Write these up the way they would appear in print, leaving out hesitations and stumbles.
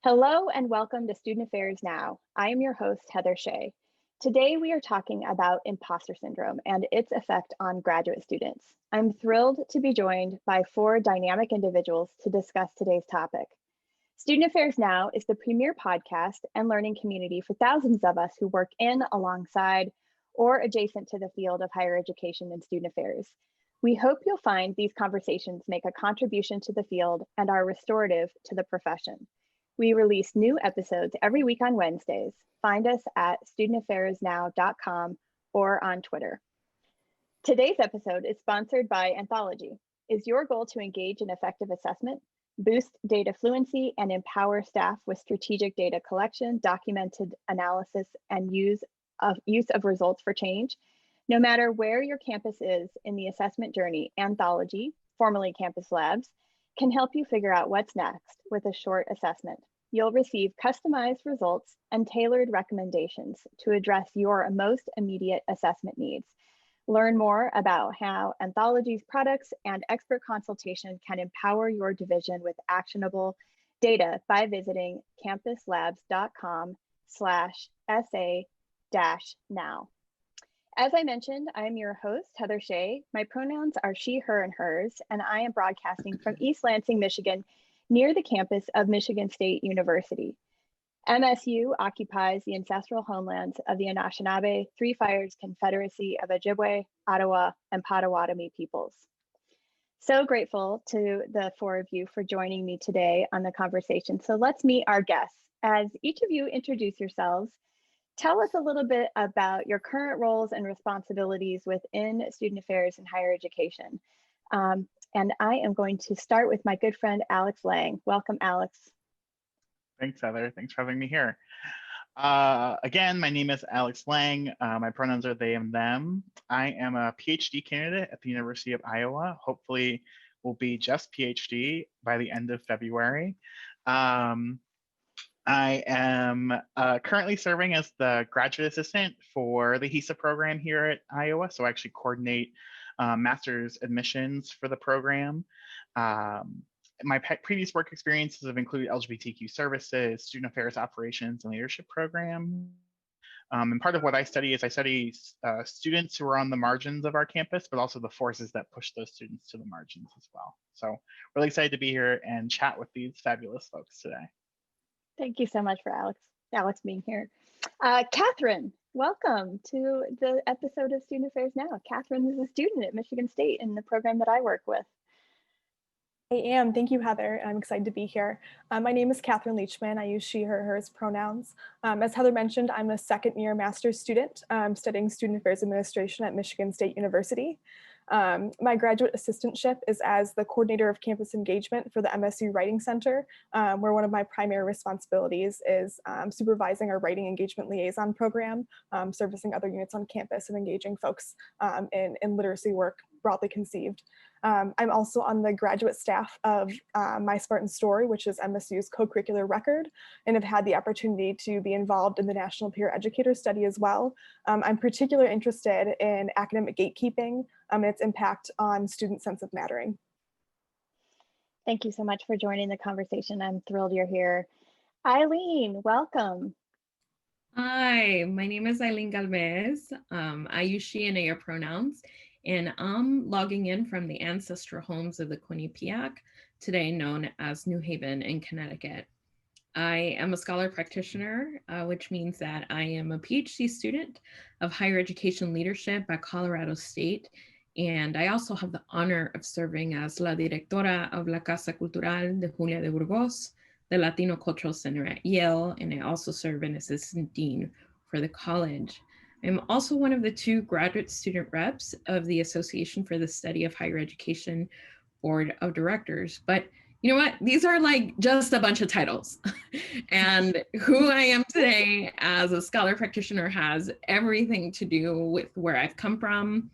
Hello and welcome to Student Affairs Now. I am your host, Heather Shea. Today we are talking about imposter syndrome and its effect on graduate students. I'm thrilled to be joined by four dynamic individuals to discuss today's topic. Student Affairs Now is the premier podcast and learning community for thousands of us who work in, alongside, or adjacent to the field of higher education and student affairs. We hope you'll find these conversations make a contribution to the field and are restorative to the profession. We release new episodes every week on Wednesdays. Find us at studentaffairsnow.com or on Twitter. Today's episode is sponsored by Anthology. Is your goal to engage in effective assessment, boost data fluency, and empower staff with strategic data collection, documented analysis, and use of results for change? No matter where your campus is in the assessment journey, Anthology, formerly Campus Labs, can help you figure out what's next with a short assessment. You'll receive customized results and tailored recommendations to address your most immediate assessment needs. Learn more about how Anthology's products and expert consultation can empower your division with actionable data by visiting campuslabs.com/SA-now. As I mentioned, I'm your host, Heather Shea. My pronouns are she, her, and hers, and I am broadcasting from East Lansing, Michigan, near the campus of Michigan State University. MSU occupies the ancestral homelands of the Anishinaabe, Three Fires Confederacy of Ojibwe, Ottawa, and Potawatomi peoples. So grateful to the four of you for joining me today on the conversation. So let's meet our guests. As each of you introduce yourselves, tell us a little bit about your current roles and responsibilities within student affairs and higher education. And I am going to start with my good friend, Alex Lange. Welcome, Alex. Thanks, Heather. Thanks for having me here. Again, my name is Alex Lange. My pronouns are they and them. I am a PhD candidate at the University of Iowa. Hopefully will be just PhD by the end of February. I am currently serving as the graduate assistant for the HESA program here at Iowa. So I actually coordinate master's admissions for the program. My previous work experiences have included LGBTQ services, student affairs operations, and leadership program. And part of what I study is I study students who are on the margins of our campus, but also the forces that push those students to the margins as well. So really excited to be here and chat with these fabulous folks today. Thank you so much for Alex being here. Katherine, welcome to the episode of Student Affairs Now. Katherine is a student at Michigan State in the program that I work with. I am. Thank you, Heather. I'm excited to be here. My name is Katherine Lechman. I use she, her, hers pronouns. As Heather mentioned, I'm a second-year master's student studying student affairs administration at Michigan State University. My graduate assistantship is as the coordinator of campus engagement for the MSU Writing Center, where one of my primary responsibilities is supervising our writing engagement liaison program, servicing other units on campus and engaging folks in literacy work broadly conceived. I'm also on the graduate staff of My Spartan Story, which is MSU's co-curricular record, and have had the opportunity to be involved in the National Peer Educator Study as well. I'm particularly interested in academic gatekeeping and its impact on student sense of mattering. Thank you so much for joining the conversation. I'm thrilled you're here. Eileen, welcome. Hi, my name is Eileen Galvez. I use she and her pronouns, and I'm logging in from the ancestral homes of the Quinnipiac, today known as New Haven in Connecticut. I am a scholar practitioner, which means that I am a PhD student of higher education leadership at Colorado State, and I also have the honor of serving as la directora of la Casa Cultural de Julia de Burgos, the Latino Cultural Center at Yale, and I also serve as assistant dean for the college. I'm also one of the two graduate student reps of the Association for the Study of Higher Education Board of Directors. But you know what? These are like just a bunch of titles. And who I am today as a scholar practitioner has everything to do with where I've come from.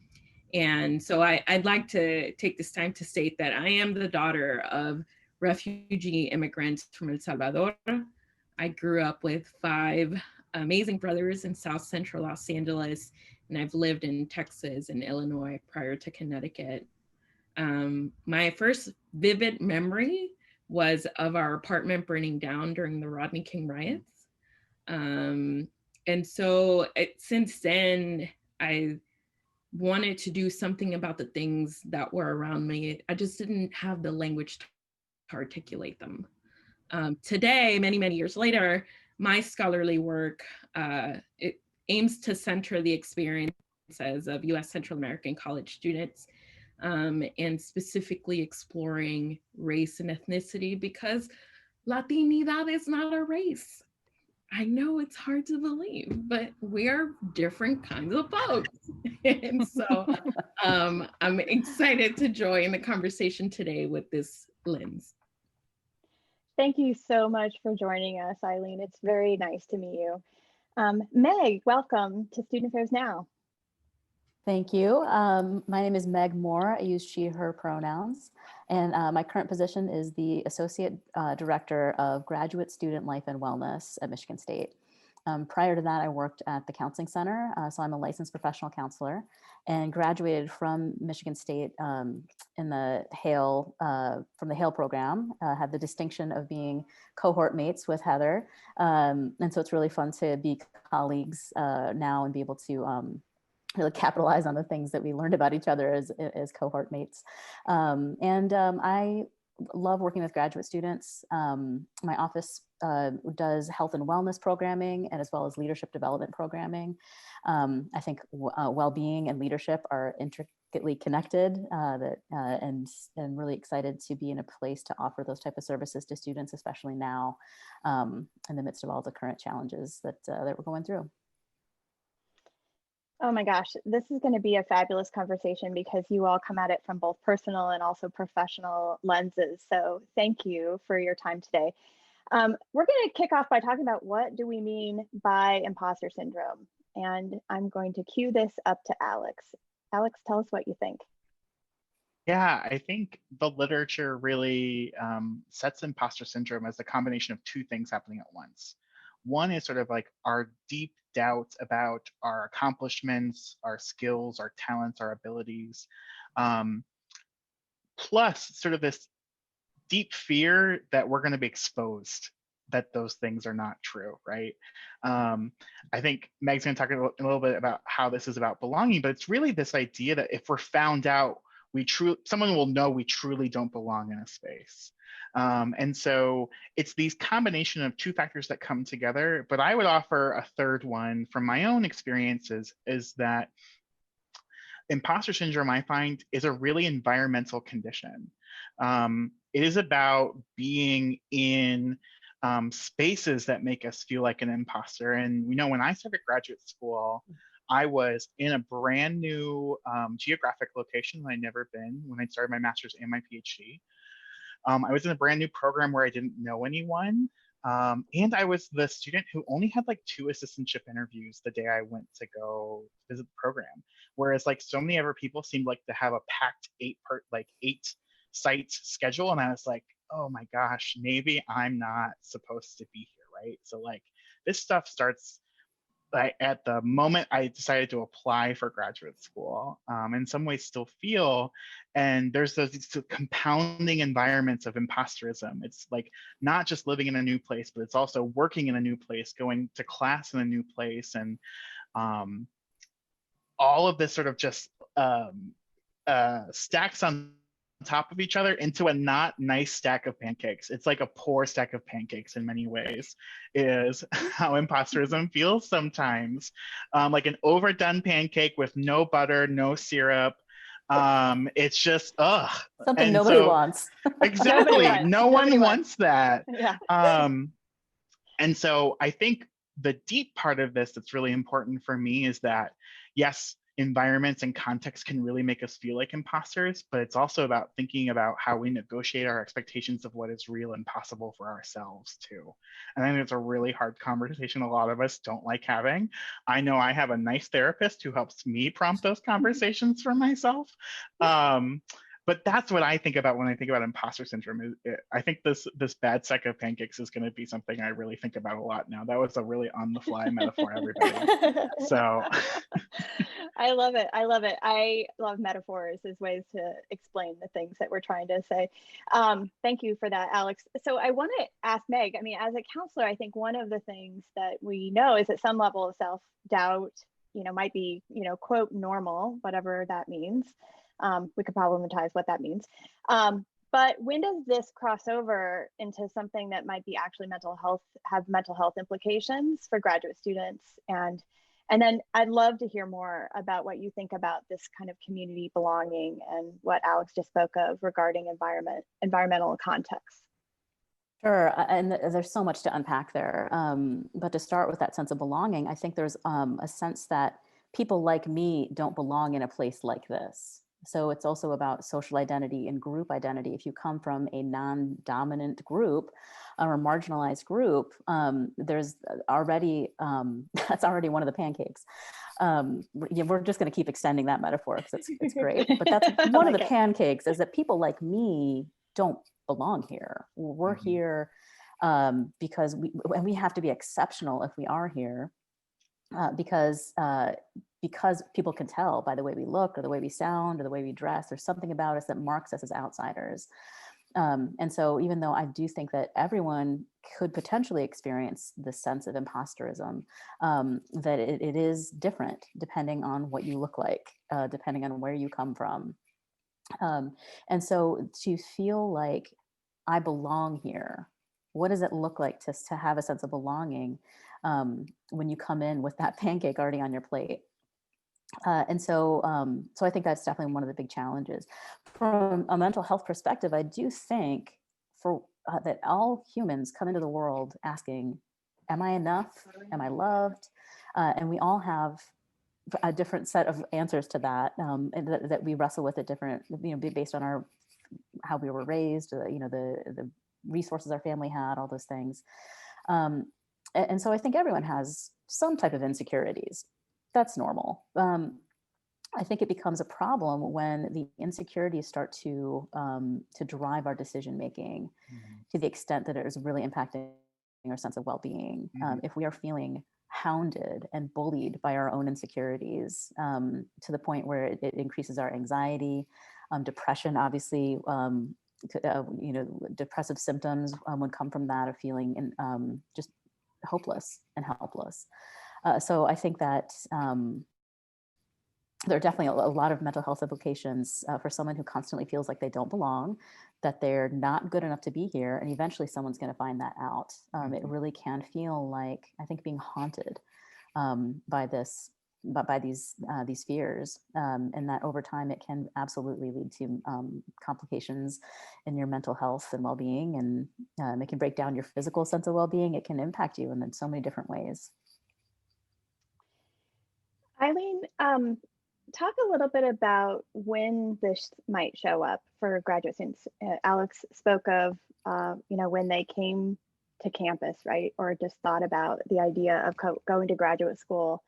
And so I'd like to take this time to state that I am the daughter of refugee immigrants from El Salvador. I grew up with 5 amazing brothers in South Central Los Angeles, and I've lived in Texas and Illinois prior to Connecticut. My first vivid memory was of our apartment burning down during the Rodney King riots. And so since then, I wanted to do something about the things that were around me. I just didn't have the language to articulate them. Today, many, many years later, my scholarly work, it aims to center the experiences of US Central American college students, and specifically exploring race and ethnicity, because Latinidad is not a race. I know it's hard to believe, but we are different kinds of folks. And so I'm excited to join the conversation today with this lens. Thank you so much for joining us, Eileen. It's very nice to meet you. Meg, welcome to Student Affairs Now. Thank you. My name is Meg Moore. I use she, her pronouns. And my current position is the Associate Director of Graduate Student Life and Wellness at Michigan State. Prior to that, I worked at the Counseling Center. So I'm a licensed professional counselor and graduated from Michigan State in the Hale, from the Hale program. Had the distinction of being cohort mates with Heather. And so it's really fun to be colleagues now and be able to really capitalize on the things that we learned about each other as cohort mates. I love working with graduate students. My office does health and wellness programming and as well as leadership development programming. I think well-being and leadership are intricately connected, and really excited to be in a place to offer those type of services to students, especially now in the midst of all the current challenges that we're going through. Oh my gosh, this is going to be a fabulous conversation because you all come at it from both personal and also professional lenses. So thank you for your time today. We're going to kick off by talking about what do we mean by imposter syndrome. And I'm going to cue this up to Alex. Alex, tell us what you think. Yeah, I think the literature really sets imposter syndrome as a combination of two things happening at once. One is sort of like our deep doubts about our accomplishments, our skills, our talents, our abilities, plus sort of this deep fear that we're going to be exposed, that those things are not true, right? I think Meg's going to talk a little bit about how this is about belonging, but it's really this idea that if we're found out, someone will know we truly don't belong in a space. And so it's these combination of two factors that come together, but I would offer a third one from my own experiences is that imposter syndrome, I find, is a really environmental condition. It is about being in spaces that make us feel like an imposter. And when I started graduate school, I was in a brand new geographic location that I'd never been when I started my master's and my PhD. I was in a brand new program where I didn't know anyone. And I was the student who only had like 2 assistantship interviews the day I went to go visit the program. Whereas like so many other people seemed like to have a packed 8 sites schedule. And I was like, oh my gosh, maybe I'm not supposed to be here, right? So like this stuff starts at the moment I decided to apply for graduate school, in some ways still feel, and there's those compounding environments of imposterism. It's like not just living in a new place, but it's also working in a new place, going to class in a new place, and all of this sort of just stacks on top of each other into a not nice stack of pancakes. It's like a poor stack of pancakes in many ways is how imposterism feels sometimes. Like an overdone pancake with no butter, no syrup. It's just, ugh. Something nobody wants. Exactly. No one wants that. Yeah. And so I think the deep part of this that's really important for me is that, yes, environments and context can really make us feel like imposters, but it's also about thinking about how we negotiate our expectations of what is real and possible for ourselves too. And I think it's a really hard conversation a lot of us don't like having. I know I have a nice therapist who helps me prompt those conversations for myself. But but that's what I think about when I think about imposter syndrome. I think this bad sack of pancakes is going to be something I really think about a lot now. That was a really on the fly metaphor, everybody. So I love it. I love it. I love metaphors as ways to explain the things that we're trying to say. Thank you for that, Alex. So I want to ask Meg, I mean, as a counselor, I think one of the things that we know is that some level of self-doubt, might be, quote, normal, whatever that means. We could problematize what that means. But when does this cross over into something that might be actually have mental health implications for graduate students? And then I'd love to hear more about what you think about this kind of community belonging and what Alex just spoke of regarding environmental context. Sure, and there's so much to unpack there. But to start with that sense of belonging, I think there's a sense that people like me don't belong in a place like this. So it's also about social identity and group identity. If you come from a non-dominant group or a marginalized group, there's already, that's already one of the pancakes. We're just going to keep extending that metaphor because it's great. But that's one of the pancakes, is that people like me don't belong here. We're here because we have to be exceptional if we are here, because people can tell by the way we look or the way we sound or the way we dress. There's something about us that marks us as outsiders. And so even though I do think that everyone could potentially experience this sense of imposterism, that it is different depending on what you look like, depending on where you come from. And so to feel like I belong here, what does it look like to have a sense of belonging when you come in with that pancake already on your plate? So I think that's definitely one of the big challenges. From a mental health perspective, I do think that all humans come into the world asking, am I enough? Am I loved? And we all have a different set of answers to that, and that we wrestle with at different, based on how we were raised, the resources our family had, all those things. And so I think everyone has some type of insecurities. That's normal. I think it becomes a problem when the insecurities start to drive our decision making to the extent that it is really impacting our sense of well-being. If we are feeling hounded and bullied by our own insecurities to the point where it increases our anxiety, depression, obviously, depressive symptoms would come from that, of feeling just hopeless and helpless. So I think that there are definitely a lot of mental health implications for someone who constantly feels like they don't belong, that they're not good enough to be here, and eventually someone's going to find that out. It really can feel like, I think, being haunted by these fears, and that over time it can absolutely lead to complications in your mental health and well-being, and it can break down your physical sense of well-being. It can impact you in so many different ways. Eileen, talk a little bit about when this might show up for graduate students. Alex spoke of, when they came to campus, right? Or just thought about the idea of going to graduate school.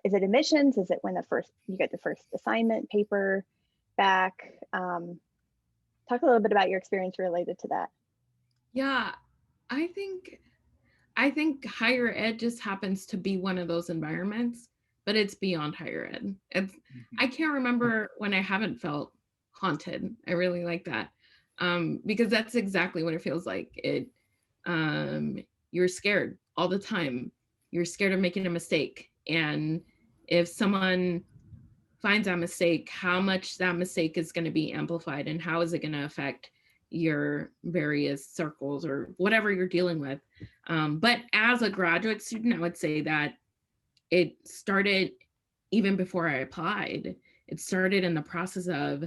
Is it admissions? Is it when you get the first assignment paper back? Talk a little bit about your experience related to that. Yeah, I think higher ed just happens to be one of those environments, but it's beyond higher ed. I can't remember when I haven't felt haunted. I really like that, because that's exactly what it feels like. You're scared all the time. You're scared of making a mistake. And if someone finds that mistake, how much that mistake is going to be amplified, and how is it going to affect your various circles or whatever you're dealing with. But as a graduate student, I would say that it started even before I applied. It started in the process of,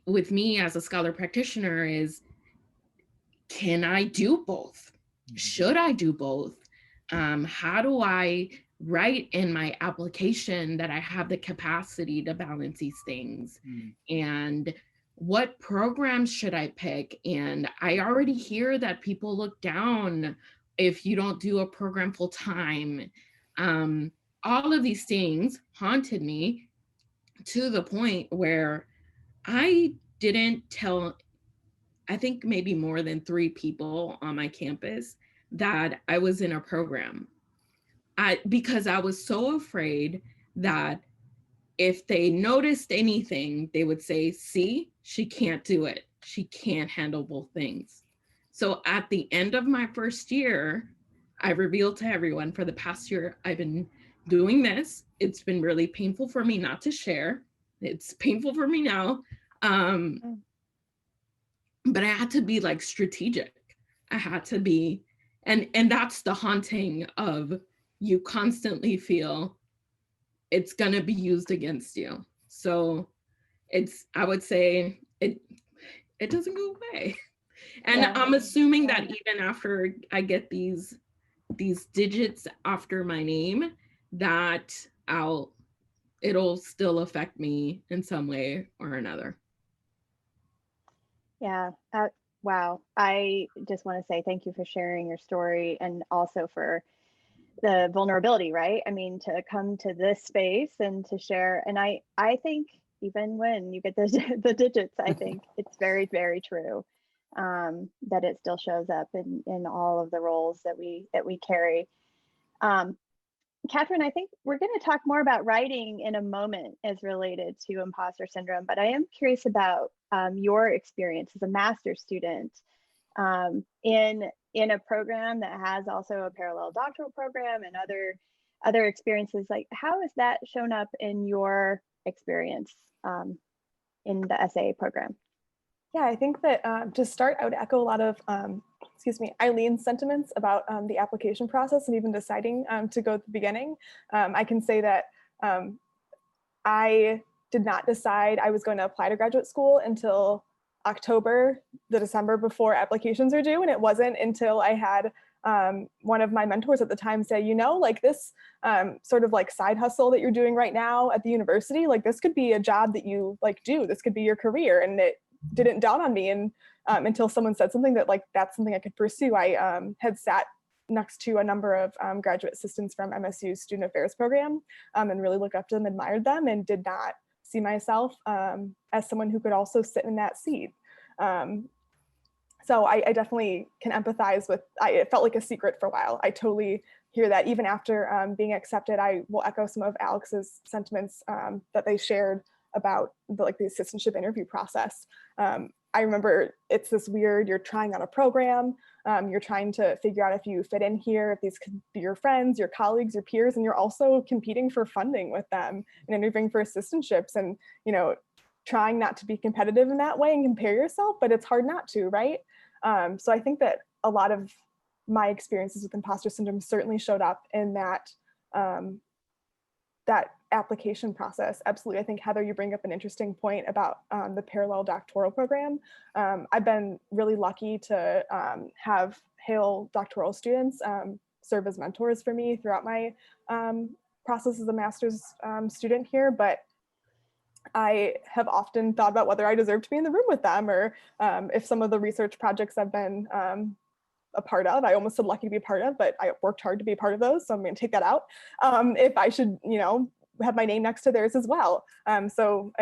with me as a scholar practitioner, is, can I do both? Should I do both? How do I write in my application that I have the capacity to balance these things? And what programs should I pick? And I already hear that people look down if you don't do a program full time. All of these things haunted me to the point where I didn't tell, I think maybe more than 3 people on my campus that I was in a program. Because I was so afraid that if they noticed anything, they would say, see, she can't do it. She can't handle both things. So at the end of my first year, I revealed to everyone, for the past year, I've been doing this. It's been really painful for me not to share. It's painful for me now. But I had to be like strategic. I had to be, and that's the haunting of, you constantly feel it's gonna be used against you. So it's, I would say it doesn't go away. And Yeah. I'm assuming that even after I get these digits after my name, that it'll still affect me in some way or another. Yeah. Wow. I just want to say thank you for sharing your story, and also for the vulnerability, right? I mean, to come to this space and to share. And I think even when you get the digits, I think it's very, very true, that it still shows up in all of the roles that we carry. Katherine, I think we're going to talk more about writing in a moment as related to imposter syndrome, but I am curious about your experience as a master's student in a program that has also a parallel doctoral program and other experiences. Like, how has that shown up in your experience in the SA program? Yeah, I think that to start, I would echo a lot of, Eileen's sentiments about the application process and even deciding to go at the beginning. I can say that I did not decide I was going to apply to graduate school until October, the December before applications are due. And it wasn't until I had one of my mentors at the time say, you know, like this sort of like side hustle that you're doing right now at the university, like this could be a job that you like do, this could be your career. And it didn't dawn on me and until someone said something that like that's something I could pursue. I had sat next to a number of graduate assistants from MSU's student affairs program and really looked up to them, admired them, and did not see myself as someone who could also sit in that seat. So I definitely can empathize with, it felt like a secret for a while. I totally hear that. Even after being accepted, I will echo some of Alex's sentiments that they shared about the assistantship interview process. I remember it's this weird, you're trying on a program, you're trying to figure out if you fit in here, if these could be your friends, your colleagues, your peers, and you're also competing for funding with them and interviewing for assistantships and, you know, trying not to be competitive in that way and compare yourself, but it's hard not to, right? So I think that a lot of my experiences with imposter syndrome certainly showed up in that that application process. Absolutely. I think, Heather, you bring up an interesting point about the parallel doctoral program. I've been really lucky to have Hale doctoral students serve as mentors for me throughout my process as a master's student here, but I have often thought about whether I deserve to be in the room with them, or if some of the research projects I've been a part of, I almost said lucky to be a part of, but I worked hard to be a part of those, so I'm going to take that out. If I should, you know, have my name next to theirs as well. So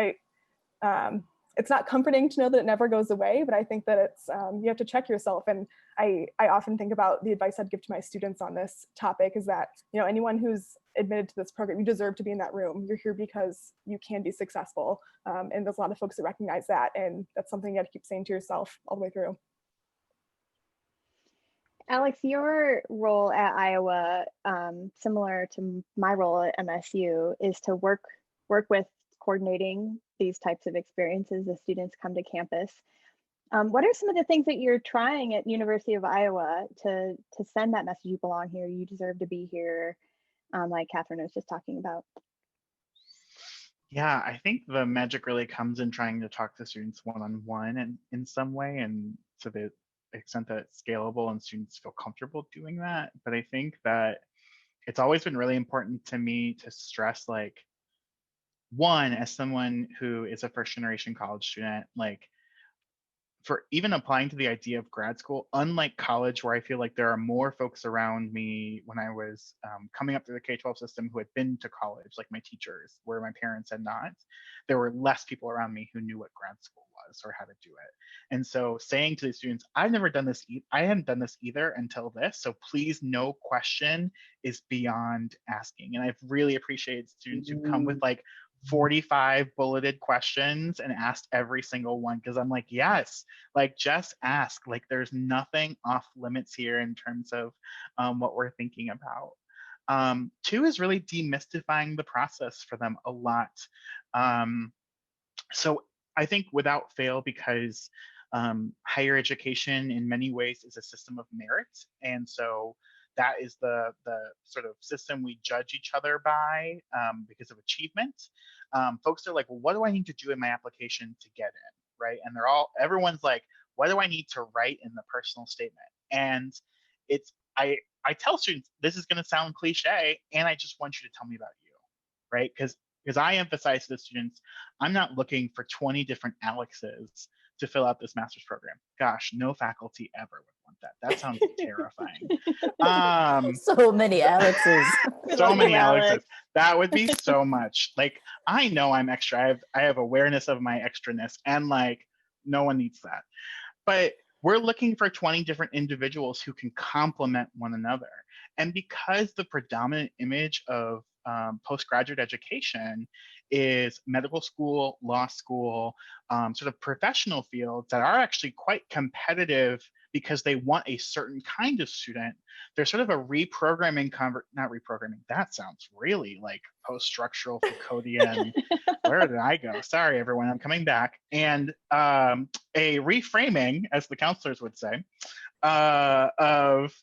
it's not comforting to know that it never goes away, but I think that it's, you have to check yourself. And I often think about the advice I'd give to my students on this topic is that, you know, anyone who's admitted to this program, you deserve to be in that room. You're here because you can be successful. And there's a lot of folks that recognize that. And that's something you have to keep saying to yourself all the way through. Alex, your role at Iowa, similar to my role at MSU, is to work with coordinating these types of experiences as students come to campus. What are some of the things that you're trying at University of Iowa to send that message, you belong here, you deserve to be here, like Katherine was just talking about? Yeah, I think the magic really comes in trying to talk to students one-on-one and in some way, and to the extent that it's scalable and students feel comfortable doing that. But I think that it's always been really important to me to stress, like, one, as someone who is a first generation college student, like, for even applying to the idea of grad school, unlike college, where I feel like there are more folks around me when I was coming up through the K-12 system who had been to college, like my teachers, where my parents had not, there were less people around me who knew what grad school was or how to do it. And so saying to the students, I've never done this, I hadn't done this either until this, so please, no question is beyond asking. And I've really appreciated students who come with like 45 bulleted questions and asked every single one, because I'm like, yes, like just ask. Like there's nothing off limits here in terms of what we're thinking about. Two is really demystifying the process for them a lot. So I think without fail, because higher education in many ways is a system of merit, and so that is the sort of system we judge each other by because of achievement. Folks are like, well, what do I need to do in my application to get in, right? And everyone's like, what do I need to write in the personal statement? And I tell students, this is going to sound cliche, and I just want you to tell me about you, right? Because I emphasize to the students, I'm not looking for 20 different Alexes to fill out this master's program. Gosh, no faculty ever would want that. That sounds terrifying. So many Alexes. So many Alexes. That would be so much. Like, I know I'm extra. I have awareness of my extraness, and like, no one needs that. But we're looking for 20 different individuals who can complement one another. And because the predominant image of postgraduate education is medical school, law school, sort of professional fields that are actually quite competitive because they want a certain kind of student, there's sort of a reprogramming, not reprogramming, that sounds really like post-structural Foucauldian. Where did I go? Sorry, everyone, I'm coming back. And a reframing, as the counselors would say, of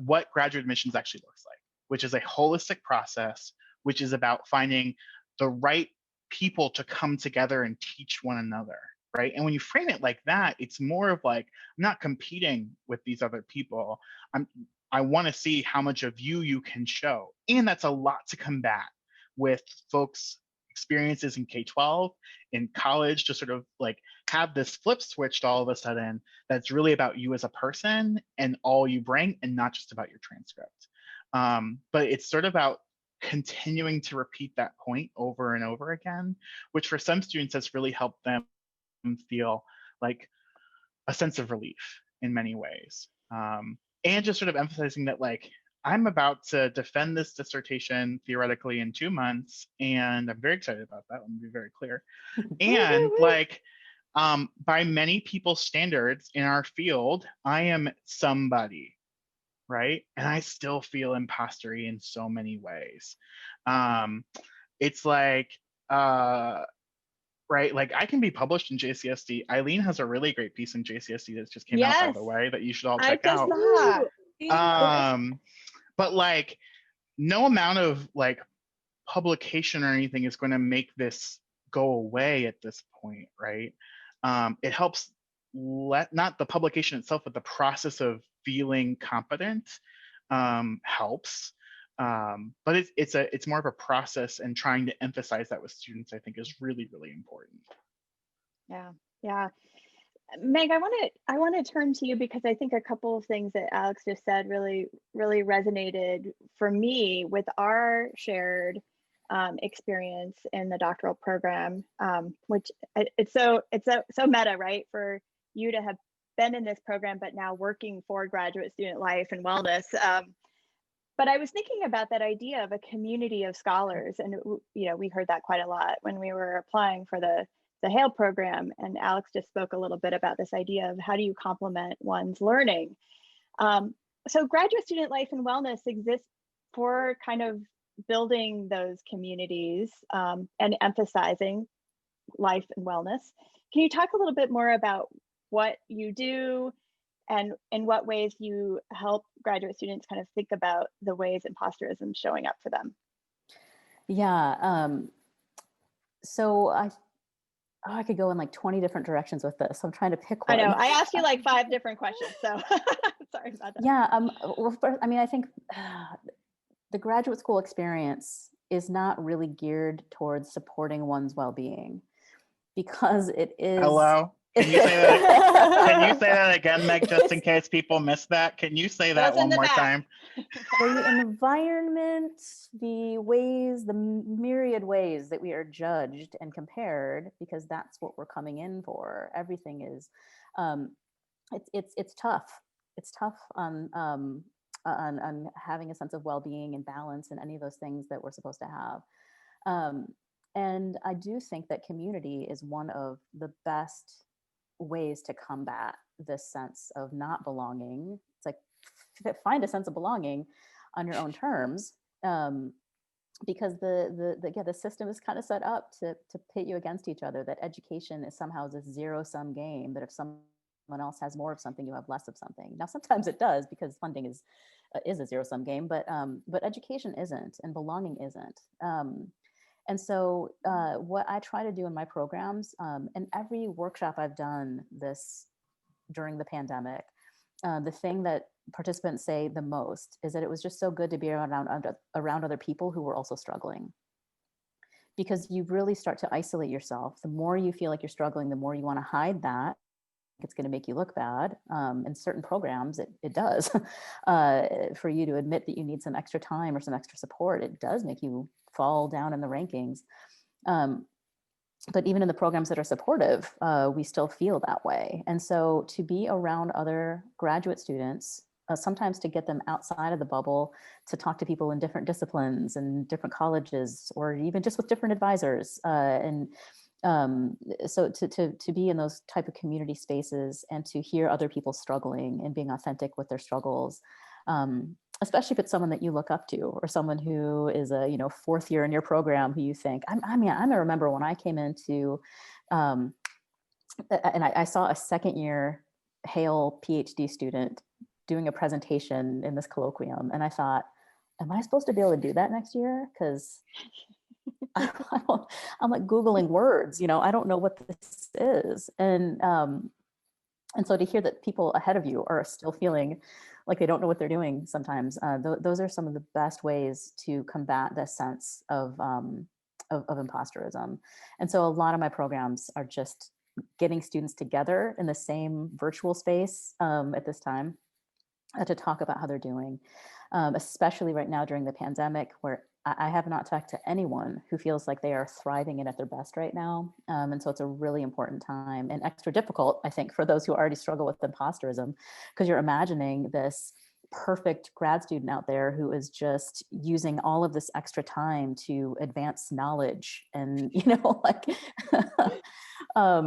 what graduate admissions actually looks like, which is a holistic process, which is about finding the right people to come together and teach one another, right? And when you frame it like that, it's more of like, I'm not competing with these other people. I want to see how much of you can show. And that's a lot to combat with folks' experiences in K-12, in college, to sort of like have this flip switched all of a sudden that's really about you as a person and all you bring, and not just about your transcript. But it's sort of about continuing to repeat that point over and over again, which for some students has really helped them feel like a sense of relief in many ways. And just sort of emphasizing that, like, I'm about to defend this dissertation theoretically in 2 months, and I'm very excited about that. Let me be very clear. And like, by many people's standards in our field, I am somebody, right? And I still feel impostery in so many ways. It's like, right, like I can be published in JCSD. Eileen has a really great piece in JCSD that just came out, by the way, that you should all check out. But like, no amount of like publication or anything is going to make this go away at this point, right? It helps not the publication itself, but the process of feeling competent helps. But it's more of a process, and trying to emphasize that with students, I think, is really, really important. Yeah. Meg, I want to turn to you, because I think a couple of things that Alex just said really resonated for me with our shared experience in the doctoral program, which it's so meta, right? For you to have been in this program, but now working for graduate student life and wellness. But I was thinking about that idea of a community of scholars, and we heard that quite a lot when we were applying for the Hale program, and Alex just spoke a little bit about this idea of how do you complement one's learning. So graduate student life and wellness exists for kind of building those communities and emphasizing life and wellness. Can you talk a little bit more about what you do and in what ways you help graduate students kind of think about the ways imposterism is showing up for them? Yeah, so I could go in like 20 different directions with this. I'm trying to pick one. I know, I asked you like 5 different questions, so sorry about that. Yeah, well, first, I mean, I think the graduate school experience is not really geared towards supporting one's well-being, because it is. Hello. Can you say that? Can you say that again, Meg, just in case people missed that? Can you say that one more time? The environment, the ways, the myriad ways that we are judged and compared, because that's what we're coming in for. Everything is, it's tough. It's tough on having a sense of well-being and balance and any of those things that we're supposed to have. And I do think that community is one of the best ways to combat this sense of not belonging. It's like find a sense of belonging on your own terms, because the system is kind of set up to pit you against each other. That education is somehow this zero-sum game. That if someone else has more of something, you have less of something. Now, sometimes it does because funding is a zero-sum game, but education isn't, and belonging isn't. And so what I try to do in my programs, and every workshop I've done this during the pandemic, the thing that participants say the most is that it was just so good to be around other people who were also struggling. Because you really start to isolate yourself. The more you feel like you're struggling, the more you want to hide that. It's going to make you look bad. In certain programs, it does. For you to admit that you need some extra time or some extra support, it does make you fall down in the rankings. But even in the programs that are supportive, we still feel that way. And so to be around other graduate students, sometimes to get them outside of the bubble, to talk to people in different disciplines and different colleges, or even just with different advisors, so to be in those type of community spaces and to hear other people struggling and being authentic with their struggles, especially if it's someone that you look up to, or someone who is a fourth year in your program who you think, I remember when I came into, and I saw a second year Hale PhD student doing a presentation in this colloquium, and I thought, am I supposed to be able to do that next year? Because I'm like Googling words, I don't know what this is. And so to hear that people ahead of you are still feeling like they don't know what they're doing sometimes, those are some of the best ways to combat this sense of imposterism. And so a lot of my programs are just getting students together in the same virtual space at this time to talk about how they're doing, especially right now during the pandemic, where I have not talked to anyone who feels like they are thriving and at their best right now. And so it's a really important time, and extra difficult, I think, for those who already struggle with imposterism, because you're imagining this perfect grad student out there who is just using all of this extra time to advance knowledge and,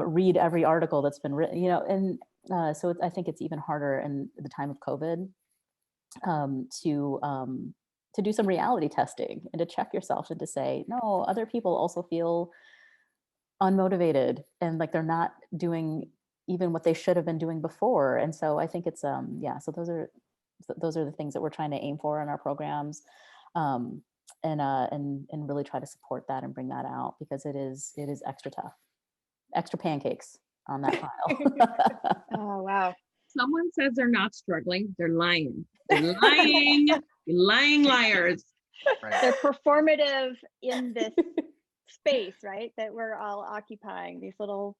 read every article that's been written, and so I think it's even harder in the time of COVID to do some reality testing and to check yourself and to say, no, other people also feel unmotivated and like they're not doing even what they should have been doing before. And so I think it's, so those are the things that we're trying to aim for in our programs, and really try to support that and bring that out, because it is extra tough, extra pancakes on that pile. Oh, wow. Someone says they're not struggling, they're lying. They're lying. Lying liars. Right. They're performative in this space, right? That we're all occupying, these little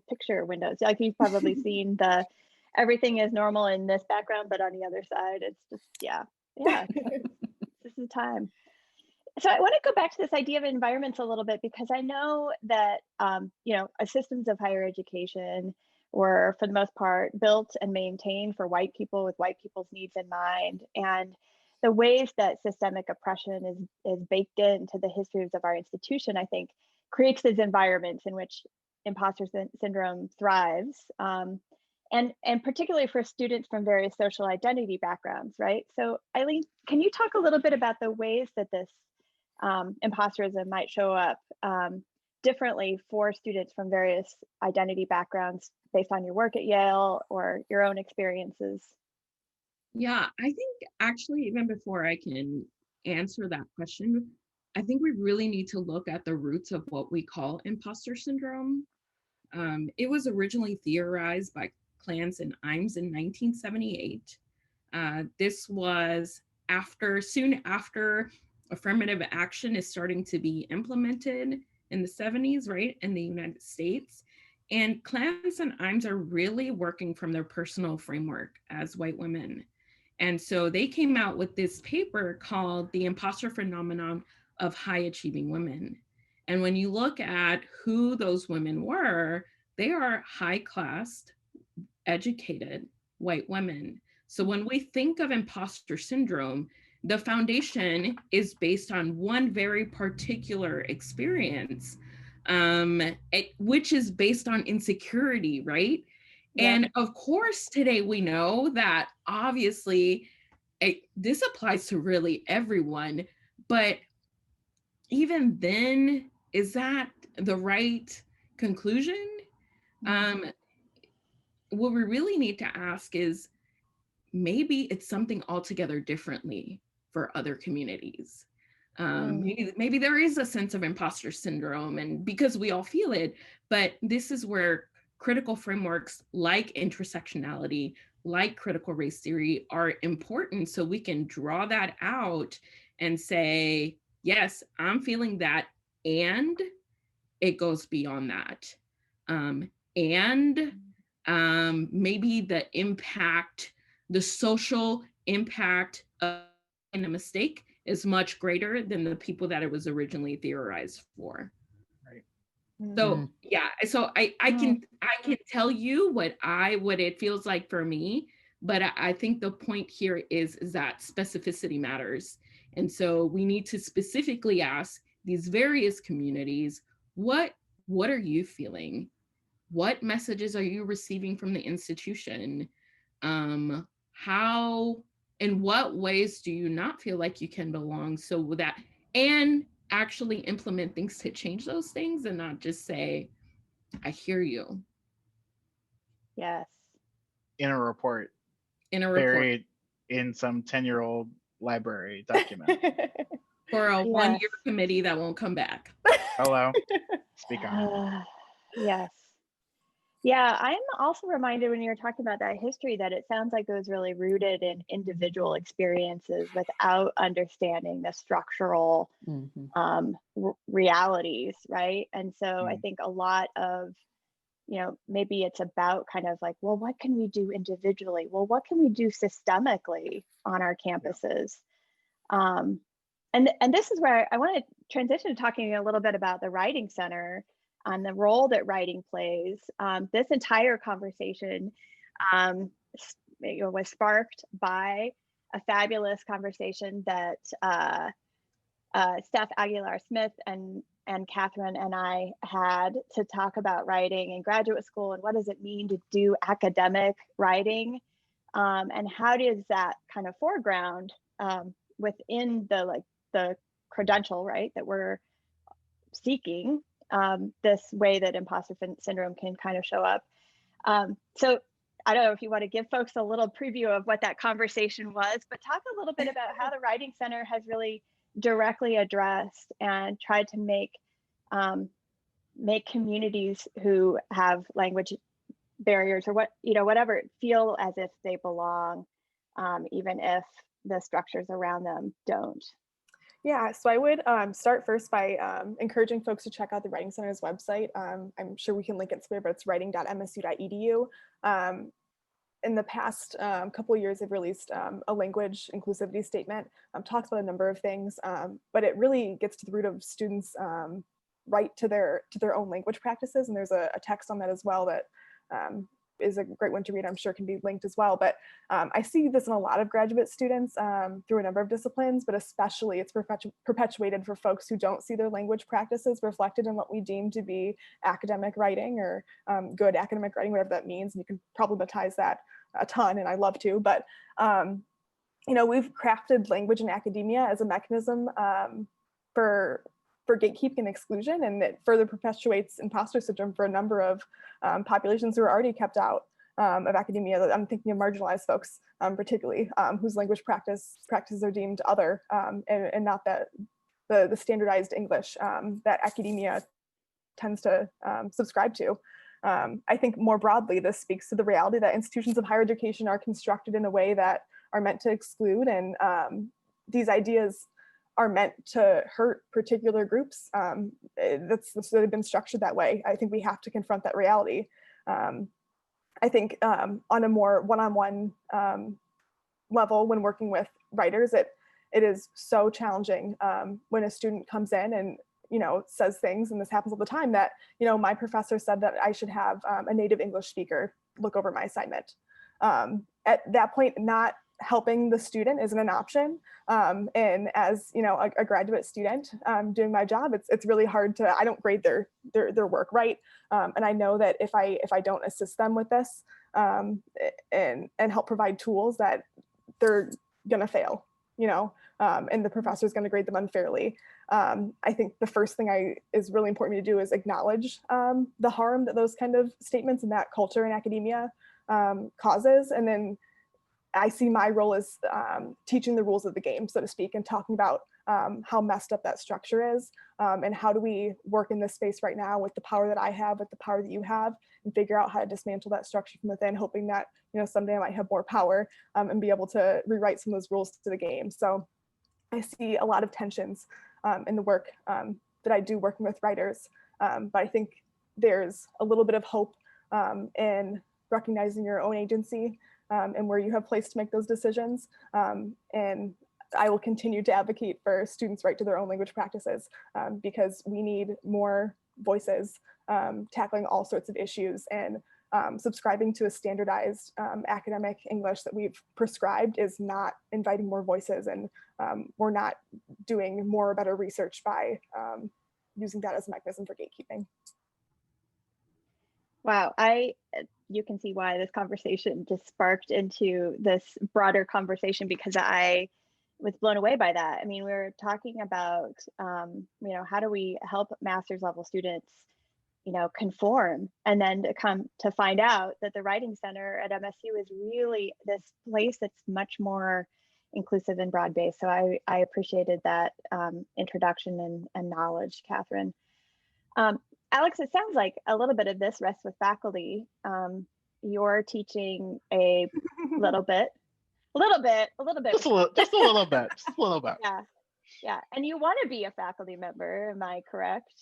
picture windows. Like you've probably seen everything is normal in this background, but on the other side, it's just, this is time. So I want to go back to this idea of environments a little bit, because I know that, systems of higher education were, for the most part, built and maintained for white people with white people's needs in mind. And the ways that systemic oppression is baked into the histories of our institution, I think, creates these environments in which imposter syndrome thrives. And particularly for students from various social identity backgrounds, right? So Eileen, can you talk a little bit about the ways that this imposterism might show up differently for students from various identity backgrounds based on your work at Yale or your own experiences? Yeah, I think actually, even before I can answer that question, I think we really need to look at the roots of what we call imposter syndrome. It was originally theorized by Clance and Imes in 1978. This was soon after affirmative action is starting to be implemented in the 70s, right, in the United States. And Clance and Imes are really working from their personal framework as white women. And so they came out with this paper called The Imposter Phenomenon of High Achieving Women. And when you look at who those women were, they are high class, educated white women. So when we think of imposter syndrome, the foundation is based on one very particular experience, which is based on insecurity, right? Yeah. And of course, today we know that obviously this applies to really everyone, but even then, is that the right conclusion? What we really need to ask is, maybe it's something altogether differently for other communities. Maybe there is a sense of imposter syndrome, and because we all feel it, but this is where critical frameworks like intersectionality, like critical race theory are important, so we can draw that out and say, yes, I'm feeling that, and it goes beyond that. Maybe the impact, the social impact of a mistake is much greater than the people that it was originally theorized for. Right. So yeah, so I can tell you what it feels like for me, but I think the point here is that specificity matters. And so we need to specifically ask these various communities, what are you feeling? What messages are you receiving from the institution? How, in what ways do you not feel like you can belong? So that, and actually implement things to change those things, and not just say, I hear you. Yes. In a report. Buried in some 10-year-old library document. For a one-year committee that won't come back. Hello. Speak on. Yes. Yeah, I'm also reminded when you were talking about that history that it sounds like it was really rooted in individual experiences without understanding the structural realities, right? And so I think a lot of, maybe it's about kind of like, well, what can we do individually? Well, what can we do systemically on our campuses? And this is where I want to transition to talking a little bit about the Writing Center and the role that writing plays. This entire conversation was sparked by a fabulous conversation that Steph Aguilar-Smith and Katherine and I had to talk about writing in graduate school and what does it mean to do academic writing, and how does that kind of foreground within the credential, right, that we're seeking, this way that imposter syndrome can kind of show up. So I don't know if you want to give folks a little preview of what that conversation was, but talk a little bit about how the Writing Center has really directly addressed and tried to make communities who have language barriers or whatever feel as if they belong, even if the structures around them don't. Yeah, so I would start first by encouraging folks to check out the Writing Center's website. I'm sure we can link it somewhere, but it's writing.msu.edu. In the past couple of years, they've released a language inclusivity statement, talks about a number of things, but it really gets to the root of students' right to their own language practices. And there's a text on that as well that is a great one to read. I'm sure can be linked as well. But I see this in a lot of graduate students through a number of disciplines, but especially it's perpetuated for folks who don't see their language practices reflected in what we deem to be academic writing or good academic writing, whatever that means. And you can problematize that a ton, and I love to. But we've crafted language in academia as a mechanism for gatekeeping and exclusion, and it further perpetuates imposter syndrome for a number of populations who are already kept out of academia. I'm thinking of marginalized folks, particularly, whose language practices are deemed other and not the standardized English that academia tends to subscribe to. I think more broadly, this speaks to the reality that institutions of higher education are constructed in a way that are meant to exclude, and these ideas are meant to hurt particular groups. That's sort of been structured that way. I think we have to confront that reality. I think on a more one-on-one level, when working with writers, it is so challenging when a student comes in and says things, and this happens all the time, that my professor said that I should have a native English speaker look over my assignment. At that point, not helping the student isn't an option. And as a graduate student doing my job, it's really hard to, I don't grade their work, right? And I know that if I don't assist them with this and help provide tools, that they're gonna fail, and the professor is gonna grade them unfairly. I think the first thing is really important to do is acknowledge the harm that those kind of statements and that culture in academia causes. And then I see my role as teaching the rules of the game, so to speak, and talking about how messed up that structure is, and how do we work in this space right now with the power that I have, with the power that you have, and figure out how to dismantle that structure from within, hoping that someday I might have more power and be able to rewrite some of those rules to the game. So I see a lot of tensions in the work that I do working with writers, but I think there's a little bit of hope in recognizing your own agency and where you have place to make those decisions. And I will continue to advocate for students' right to their own language practices because we need more voices tackling all sorts of issues, and subscribing to a standardized academic English that we've prescribed is not inviting more voices, and we're not doing more or better research by using that as a mechanism for gatekeeping. Wow, you can see why this conversation just sparked into this broader conversation, because I was blown away by that. I mean, we were talking about, how do we help master's level students, conform, and then to come to find out that the Writing Center at MSU is really this place that's much more inclusive and broad-based. So I appreciated that introduction and knowledge, Katherine. Alex, it sounds like a little bit of this rests with faculty. You're teaching a little bit. Just a little bit. Yeah. And you want to be a faculty member, am I correct?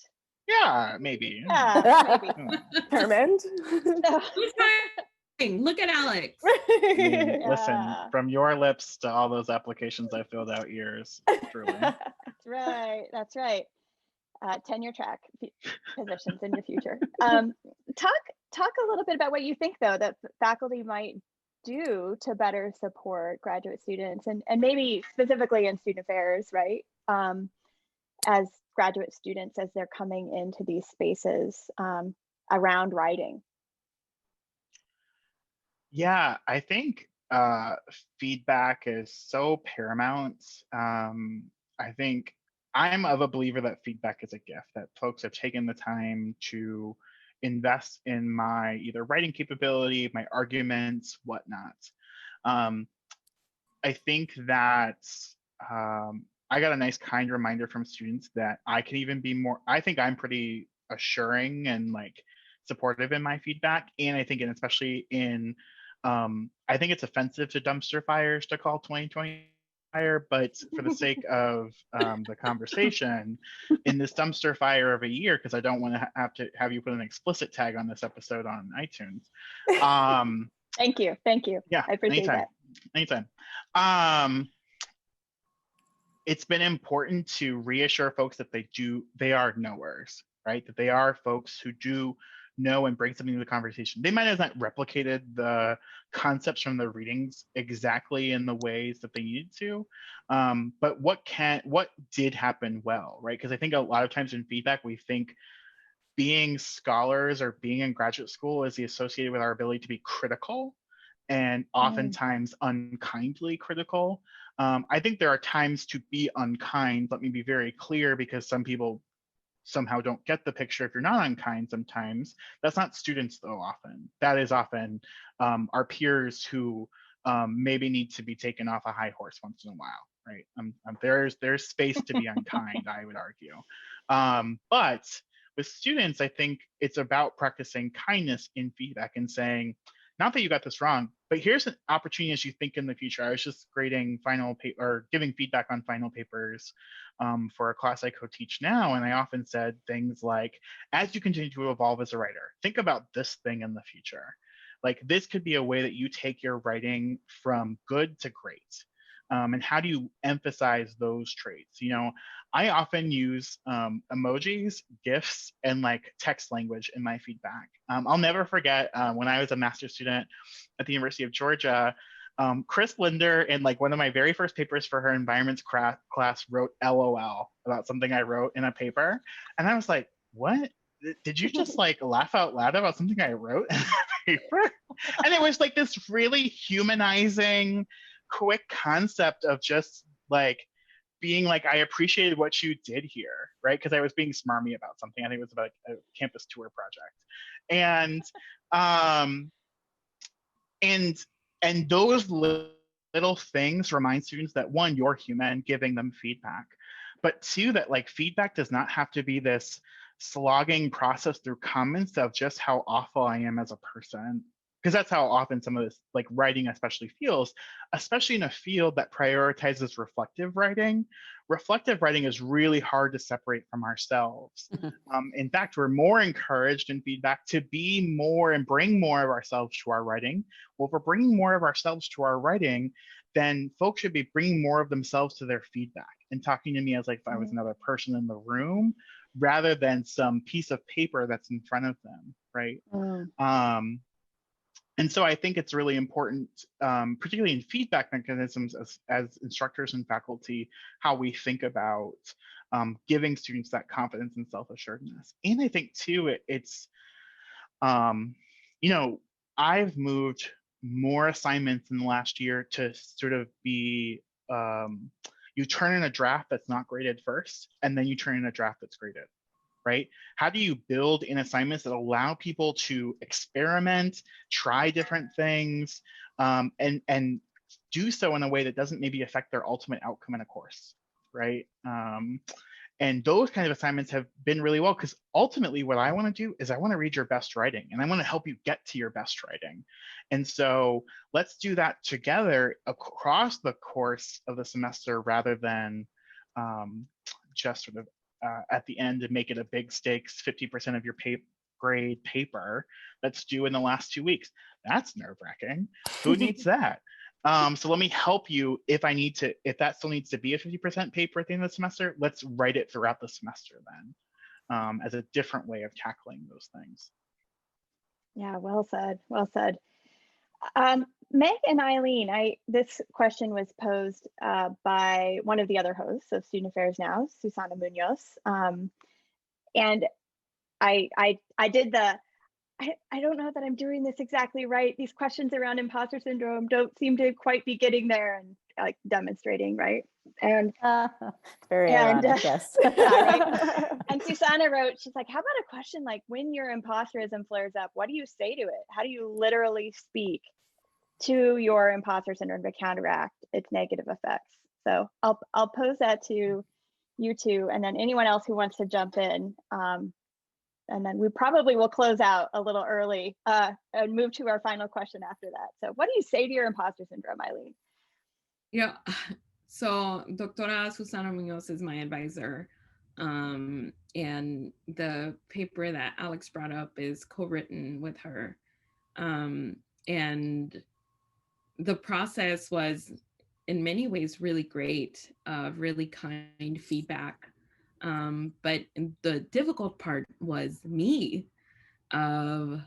Yeah, maybe. Yeah, maybe. Determined. Who's trying? Look at Alex. I mean, Yeah. listen, from your lips to all those applications I filled out years, truly. That's right. Tenure track positions in your future. Talk a little bit about what you think, though, that faculty might do to better support graduate students, and maybe specifically in student affairs, right? As graduate students, as they're coming into these spaces around writing. Yeah, I think feedback is so paramount. I think I'm of a believer that feedback is a gift, that folks have taken the time to invest in my either writing capability, my arguments, whatnot. I think that I got a nice kind reminder from students that I can even be more, I think I'm pretty assuring and like supportive in my feedback. And I think, and especially in, I think it's offensive to dumpster fires to call 2020 fire, but for the sake of the conversation, in this dumpster fire of a year, because I don't want to have you put an explicit tag on this episode on iTunes. Thank you. Yeah, I appreciate that. Anytime. It's been important to reassure folks that they are knowers, right? That they are folks who do know and bring something to the conversation. They might have not replicated the concepts from the readings exactly in the ways that they needed to, but what did happen well, right? Because I think a lot of times in feedback, we think being scholars or being in graduate school is associated with our ability to be critical, and oftentimes unkindly critical. I think there are times to be unkind. Let me be very clear, because some people somehow don't get the picture. If you're not unkind sometimes, that's not students though often. That is often our peers who maybe need to be taken off a high horse once in a while, right? There's space to be unkind, I would argue. But with students, I think it's about practicing kindness in feedback and saying, not that you got this wrong, But here's an opportunity as you think in the future. I was just grading or giving feedback on final papers for a class I co-teach now. And I often said things like, as you continue to evolve as a writer, think about this thing in the future. Like this could be a way that you take your writing from good to great. And how do you emphasize those traits? You know, I often use emojis, GIFs, and like text language in my feedback. I'll never forget when I was a master's student at the University of Georgia, Chris Linder, in like one of my very first papers for her environments class, wrote LOL about something I wrote in a paper. And I was like, what? Did you just like laugh out loud about something I wrote in a paper? And it was like this really humanizing, quick concept of just like being like, I appreciated what you did here, right? Because I was being smarmy about something. I think it was about a campus tour project. And those little things remind students that one, you're human, giving them feedback, but two, that like feedback does not have to be this slogging process through comments of just how awful I am as a person. Because that's how often some of this like writing especially feels, especially in a field that prioritizes reflective writing. Reflective writing is really hard to separate from ourselves. In fact, we're more encouraged in feedback to be more and bring more of ourselves to our writing. Well, if we're bringing more of ourselves to our writing, then folks should be bringing more of themselves to their feedback and talking to me as like if I was another person in the room, rather than some piece of paper that's in front of them, right? And so I think it's really important, particularly in feedback mechanisms as instructors and faculty, how we think about giving students that confidence and self-assuredness. And I think too, it's, you know, I've moved more assignments in the last year to sort of be, you turn in a draft that's not graded first, and then you turn in a draft that's graded. Right? How do you build in assignments that allow people to experiment, try different things, and do so in a way that doesn't maybe affect their ultimate outcome in a course, right? And those kind of assignments have been really well, because ultimately what I want to do is I want to read your best writing, and I want to help you get to your best writing. And so let's do that together across the course of the semester, rather than just sort of at the end and make it a big stakes 50% of your grade paper that's due in the last 2 weeks. That's nerve-wracking. Who needs that? So let me help you if that still needs to be a 50% paper at the end of the semester, let's write it throughout the semester then, as a different way of tackling those things. Yeah, well said, well said. Meg and Eileen, this question was posed by one of the other hosts of Student Affairs Now, Susana Munoz. And I don't know that I'm doing this exactly right. These questions around imposter syndrome don't seem to quite be getting there, and like demonstrating, right? And very ironic, yes. Yeah, right? And Susana wrote, she's like, how about a question like, when your imposterism flares up, what do you say to it? How do you literally speak to your imposter syndrome to counteract its negative effects? So I'll pose that to you two, and then anyone else who wants to jump in. And then we probably will close out a little early and move to our final question after that. So what do you say to your imposter syndrome, Eileen? Yeah, so Doctora Susana Munoz is my advisor. And the paper that Alex brought up is co-written with her. And the process was in many ways really great, really kind feedback. But the difficult part was me of,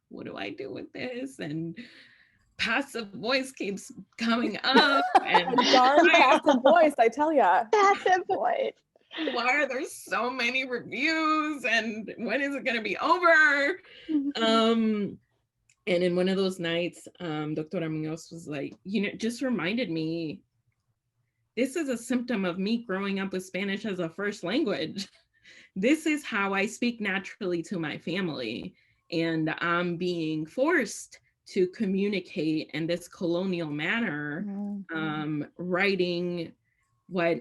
what do I do with this? And passive voice keeps coming up. And darn passive voice, I tell ya. Passive voice. Why are there so many reviews? And when is it going to be over? And in one of those nights, Dr. Munoz was like, just reminded me, this is a symptom of me growing up with Spanish as a first language. This is how I speak naturally to my family. And I'm being forced to communicate in this colonial manner, writing what,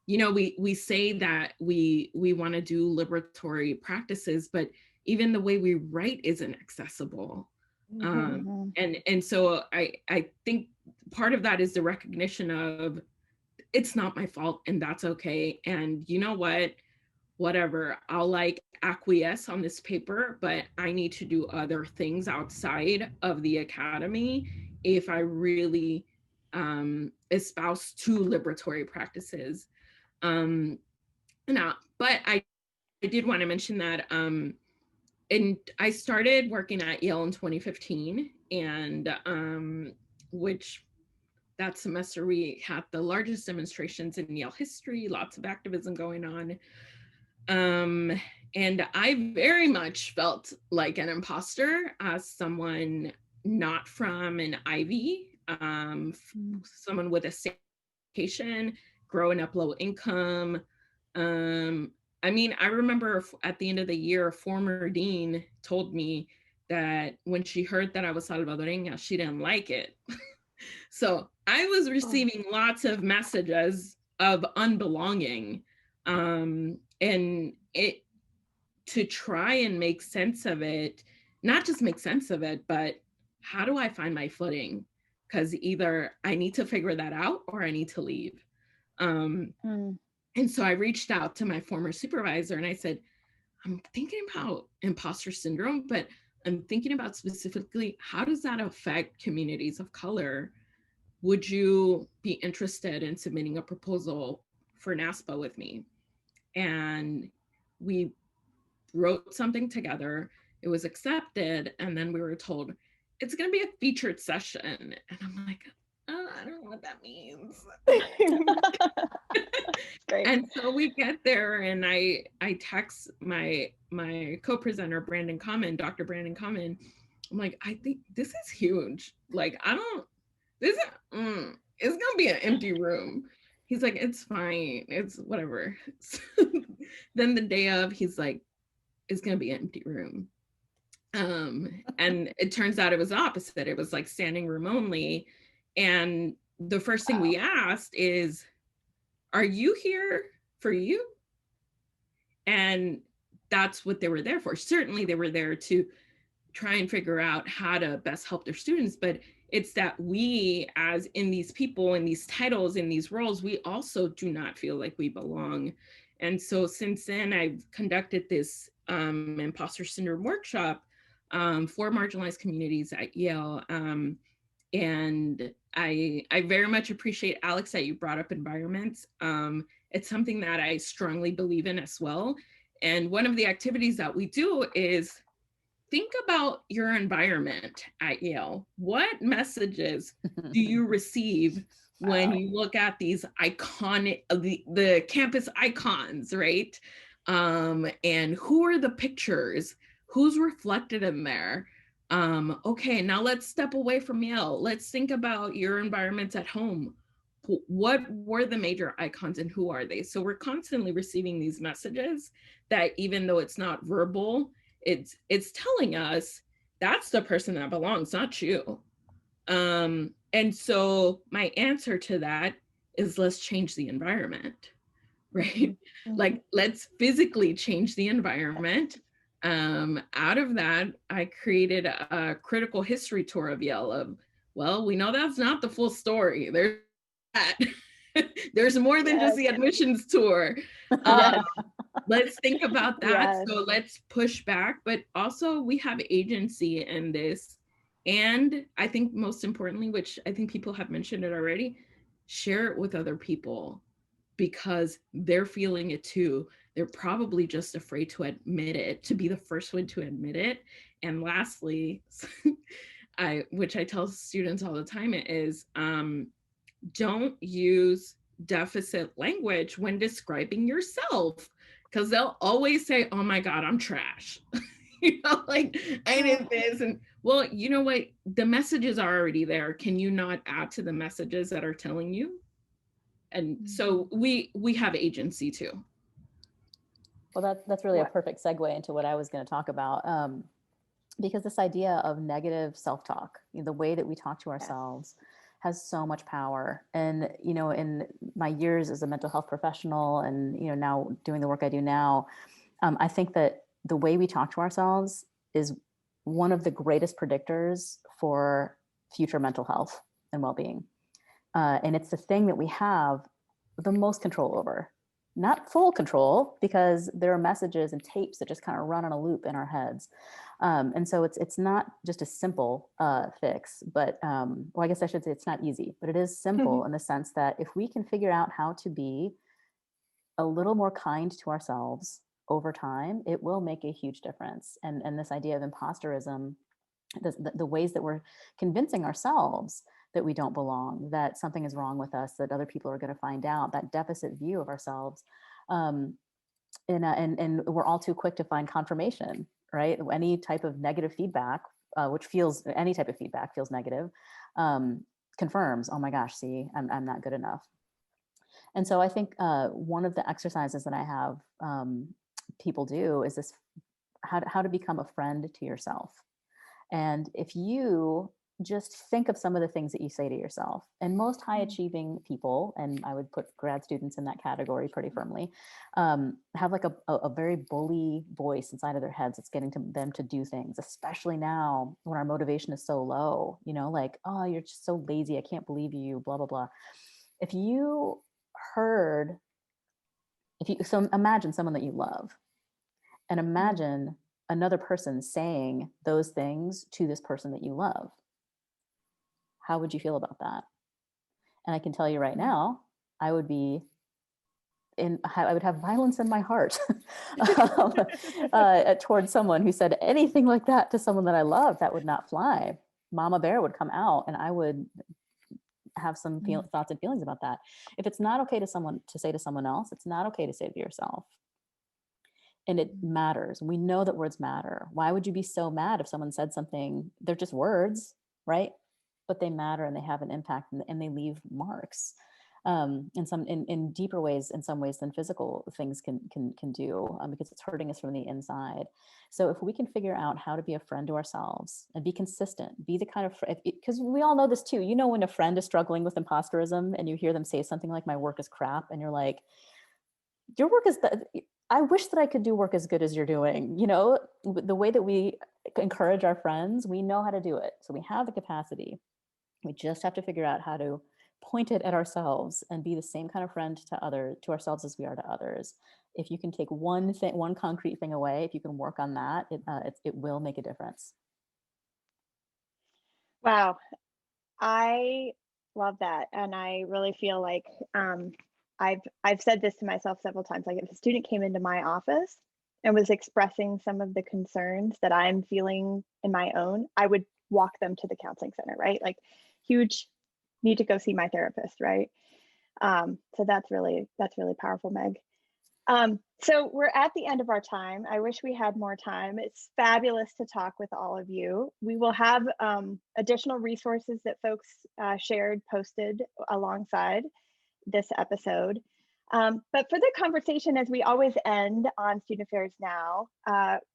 we say that we want to do liberatory practices, but even the way we write isn't accessible. And so I think part of that is the recognition of it's not my fault and that's okay. And you know what, whatever, I'll like acquiesce on this paper, but I need to do other things outside of the academy if I really espouse two liberatory practices. Now, but I did want to mention that and I started working at Yale in 2015, and which that semester we had the largest demonstrations in Yale history, lots of activism going on. And I very much felt like an imposter as someone not from an Ivy, someone with a station, growing up low income. I mean, I remember at the end of the year, a former dean told me that when she heard that I was Salvadoreña, she didn't like it. So I was receiving lots of messages of unbelonging, and it to try and make sense of it, not just make sense of it, but how do I find my footing? Because either I need to figure that out or I need to leave. And so I reached out to my former supervisor and I said, I'm thinking about imposter syndrome, but I'm thinking about specifically, how does that affect communities of color? Would you be interested in submitting a proposal for NASPA with me? And we wrote something together. It was accepted. And then we were told, it's going to be a featured session. And I'm like, oh, I don't know what that means. Great. And so we get there and I text my co-presenter, Brandon Common, Dr. Brandon Common. I'm like, I think this is huge. Like, it's gonna be an empty room. He's like, it's fine, it's whatever. So then the day of, he's like, it's gonna be an empty room. And it turns out it was the opposite. It was like standing room only. And the first thing we asked is, are you here for you? And that's what they were there for. Certainly they were there to try and figure out how to best help their students, but it's that we, as in these people, in these titles, in these roles, we also do not feel like we belong. And so since then, I've conducted this imposter syndrome workshop for marginalized communities at Yale. And I very much appreciate, Alex, that you brought up environments. It's something that I strongly believe in as well. And one of the activities that we do is think about your environment at Yale. What messages do you receive when you look at these iconic, the campus icons, right? And who are the pictures? Who's reflected in there? Okay, now let's step away from Yale. Let's think about your environments at home. What were the major icons and who are they? So we're constantly receiving these messages that even though it's not verbal, it's telling us that's the person that belongs, not you. And so my answer to that is, let's change the environment, right? Like, let's physically change the environment. Out of that, I created a critical history tour of Yale of, well, we know that's not the full story. There's that. There's more than just the admissions tour. Let's think about that. So let's push back, but also we have agency in this. And I think most importantly, which I think people have mentioned it already, share it with other people because they're feeling it too. They're probably just afraid to admit it, to be the first one to admit it. And lastly, which I tell students all the time, is don't use deficit language when describing yourself, because they'll always say, oh my God, I'm trash. You know, like, I did this. And well, you know what? The messages are already there. Can you not add to the messages that are telling you? And so we have agency too. Well, that's really a perfect segue into what I was going to talk about, because this idea of negative self-talk, the way that we talk to ourselves, has so much power. And, you know, in my years as a mental health professional and, you know, now doing the work I do now, I think that the way we talk to ourselves is one of the greatest predictors for future mental health and well-being. And it's the thing that we have the most control over. Not full control, because there are messages and tapes that just kind of run on a loop in our heads. And so it's not just a simple fix, but well, I guess I should say it's not easy, but it is simple in the sense that if we can figure out how to be a little more kind to ourselves over time, it will make a huge difference. And this idea of imposterism, the ways that we're convincing ourselves that we don't belong, that something is wrong with us, that other people are going to find out, that deficit view of ourselves. And we're all too quick to find confirmation, right? Any type of negative feedback, any type of feedback feels negative, confirms, oh my gosh, see, I'm not good enough. And so I think one of the exercises that I have people do is this, how to become a friend to yourself. And if you just think of some of the things that you say to yourself, and most high achieving people, and I would put grad students in that category pretty firmly, have like a very bully voice inside of their heads that's getting them to do things, especially now when our motivation is so low, like, oh, you're just so lazy, I can't believe you, blah, blah, blah. If you so imagine someone that you love, and imagine another person saying those things to this person that you love. How would you feel about that? And I can tell you right now, I would have violence in my heart towards someone who said anything like that to someone that I love. That would not fly. Mama Bear would come out, and I would have some thoughts and feelings about that. If it's not okay to say to someone else, it's not okay to say to yourself. And it matters. We know that words matter. Why would you be so mad if someone said something? They're just words, right? But they matter, and they have an impact, and they leave marks in deeper ways, in some ways, than physical things can do, because it's hurting us from the inside. So if we can figure out how to be a friend to ourselves and be consistent, be the kind of, because we all know this too, when a friend is struggling with imposterism and you hear them say something like, my work is crap, and you're like, your work is I wish that I could do work as good as you're doing. The way that we encourage our friends, we know how to do it. So we have the capacity. We just have to figure out how to point it at ourselves and be the same kind of friend to ourselves as we are to others. If you can take one concrete thing away, if you can work on that, it will make a difference. Wow. I love that. And I really feel like I've said this to myself several times. Like, if a student came into my office and was expressing some of the concerns that I'm feeling in my own, I would walk them to the counseling center, right? Like, huge need to go see my therapist, right? So that's really powerful, Meg. So we're at the end of our time. I wish we had more time. It's fabulous to talk with all of you. We will have additional resources that folks posted alongside this episode. But for the conversation, as we always end on Student Affairs Now,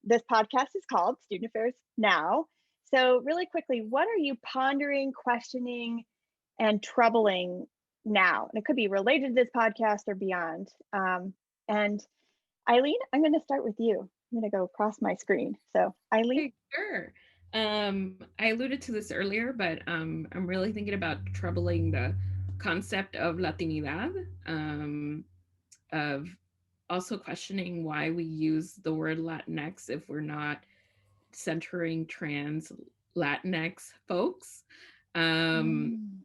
this podcast is called Student Affairs Now. So really quickly, what are you pondering, questioning, and troubling now? And it could be related to this podcast or beyond. And Eileen, I'm going to start with you. I'm going to go across my screen. So Eileen. Okay, sure. I alluded to this earlier, but I'm really thinking about troubling the concept of Latinidad, of also questioning why we use the word Latinx if we're not centering trans Latinx folks. And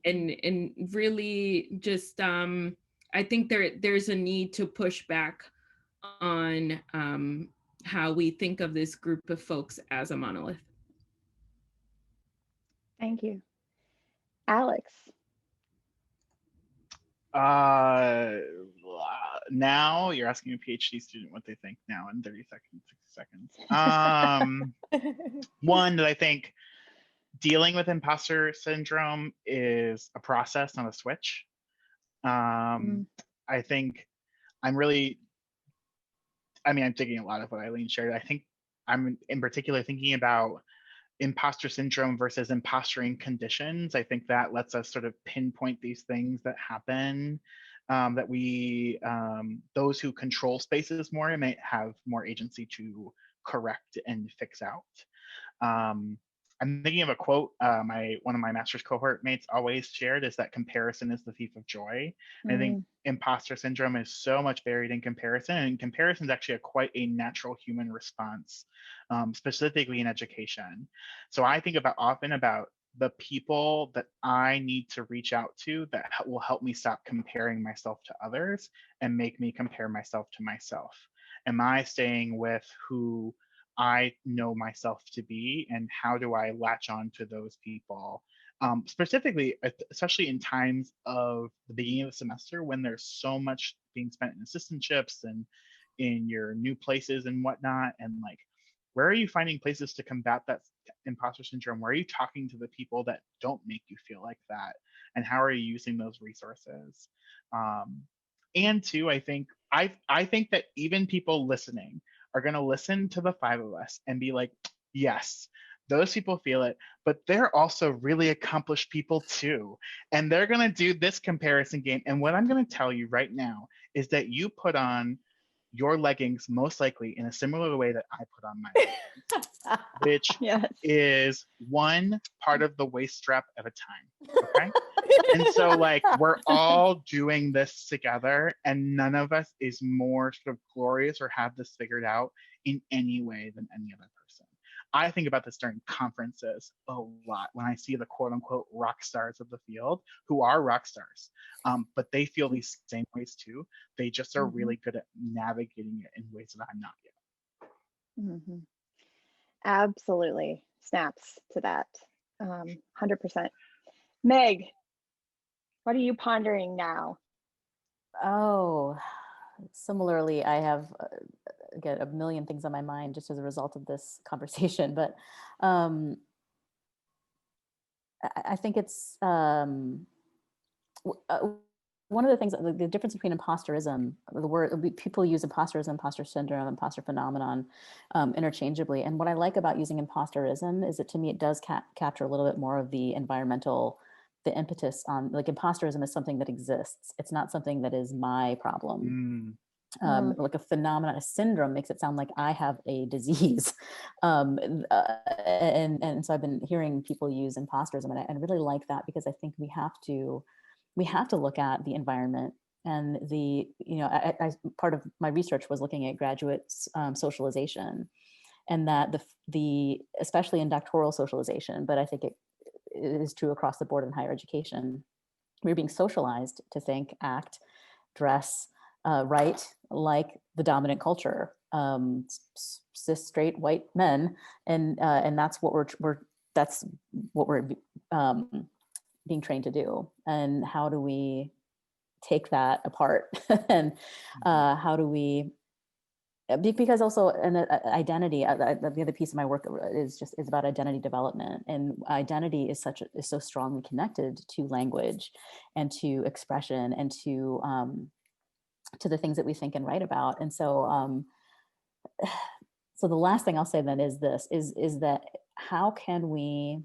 really just, I think there's a need to push back on how we think of this group of folks as a monolith. Thank you. Alex. Now you're asking a PhD student what they think now in 30 seconds, 60 seconds. One, that I think dealing with imposter syndrome is a process, not a switch. I think I'm thinking a lot of what Eileen shared. I think I'm in particular thinking about imposter syndrome versus impostering conditions. I think that lets us sort of pinpoint these things that happen, that we, those who control spaces more may have more agency to correct and fix out. I'm thinking of a quote one of my master's cohort mates always shared, is that comparison is the thief of joy. And I think imposter syndrome is so much buried in comparison, and comparison is actually quite a natural human response, specifically in education. So I think often about the people that I need to reach out to that will help me stop comparing myself to others and make me compare myself to myself. Am I staying with who I know myself to be, and how do I latch on to those people? Specifically, especially in times of the beginning of the semester when there's so much being spent in assistantships and in your new places and whatnot, and like, where are you finding places to combat that imposter syndrome? Where are you talking to the people that don't make you feel like that? And how are you using those resources? And two, I think that even people listening are going to listen to the five of us and be like, yes, those people feel it, but they're also really accomplished people too. And they're going to do this comparison game. And what I'm going to tell you right now is that you put on your leggings most likely in a similar way that I put on my leggings, which is one part of the waist strap at a time. Okay. And so like, we're all doing this together, and none of us is more sort of glorious or have this figured out in any way than any other person. I think about this during conferences a lot when I see the quote unquote rock stars of the field who are rock stars, but they feel these same ways too. They just are really good at navigating it in ways that I'm not yet. Absolutely. Snaps to that. 100%. Meg, what are you pondering now? Oh, similarly, I have again a million things on my mind just as a result of this conversation. But I think it's one of the things, the difference between imposterism, the word people use imposterism, imposter syndrome, imposter phenomenon interchangeably. And what I like about using imposterism is that to me it does capture a little bit more of the environmental, the impetus on, like, imposterism is something that exists. It's not something that is my problem. Like a phenomenon, a syndrome makes it sound like I have a disease. And so I've been hearing people use imposterism, and I really like that, because I think we have to look at the environment and I part of my research was looking at graduates' socialization, and that the especially in doctoral socialization, but I think it is true across the board in higher education. We're being socialized to think, act, dress, write like the dominant culture, cis straight white men, and that's what we're being trained to do. And how do we take that apart? And how do we? Because also an identity. The other piece of my work is about identity development, and identity is so strongly connected to language, and to expression, and to the things that we think and write about. And so, so the last thing I'll say then is this: is that how can we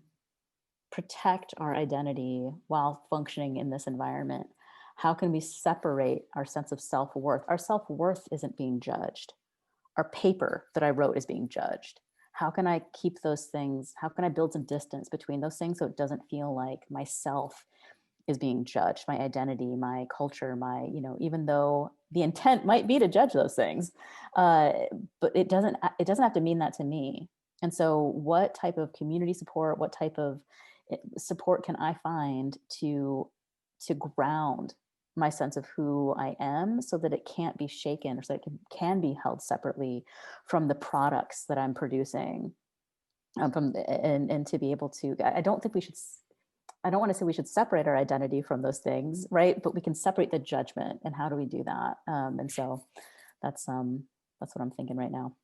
protect our identity while functioning in this environment? How can we separate our sense of self-worth? Our self-worth isn't being judged. Our paper that I wrote is being judged. How can I keep those things? How can I build some distance between those things so it doesn't feel like myself is being judged, my identity, my culture, even though the intent might be to judge those things, but it doesn't have to mean that to me. And so what type of community support, what type of support can I find to ground my sense of who I am, so that it can't be shaken, or so it can be held separately from the products that I'm producing, and to be able to, I don't want to say we should separate our identity from those things, right? But we can separate the judgment. And how do we do that? And so that's what I'm thinking right now.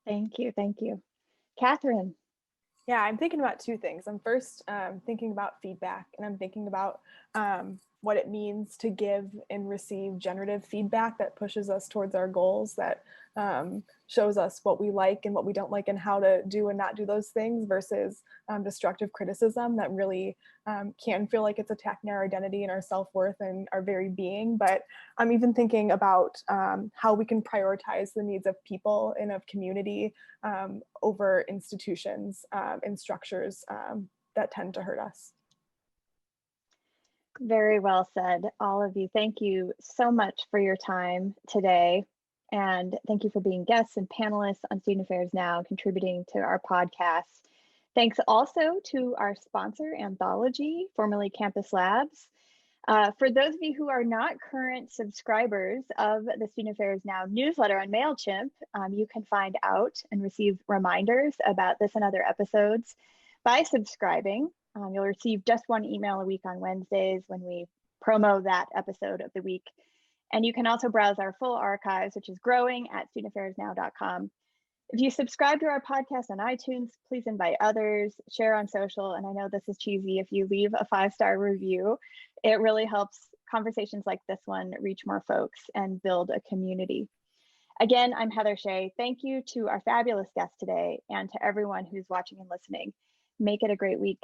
Thank you. Katherine. Yeah, I'm thinking about two things. I'm first thinking about feedback, and I'm thinking about what it means to give and receive generative feedback that pushes us towards our goals, that shows us what we like and what we don't like and how to do and not do those things, versus destructive criticism that really can feel like it's attacking our identity and our self-worth and our very being. But I'm even thinking about how we can prioritize the needs of people and of community over institutions and structures that tend to hurt us. Very well said, all of you. Thank you so much for your time today. And thank you for being guests and panelists on Student Affairs Now, contributing to our podcast. Thanks also to our sponsor, Anthology, formerly Campus Labs. For those of you who are not current subscribers of the Student Affairs Now newsletter on MailChimp, you can find out and receive reminders about this and other episodes by subscribing. You'll receive just one email a week on Wednesdays when we promo that episode of the week. And you can also browse our full archives, which is growing at studentaffairsnow.com. If you subscribe to our podcast on iTunes, please invite others, share on social. And I know this is cheesy, if you leave a 5-star review, it really helps conversations like this one reach more folks and build a community. Again, I'm Heather Shea. Thank you to our fabulous guests today and to everyone who's watching and listening. Make it a great week.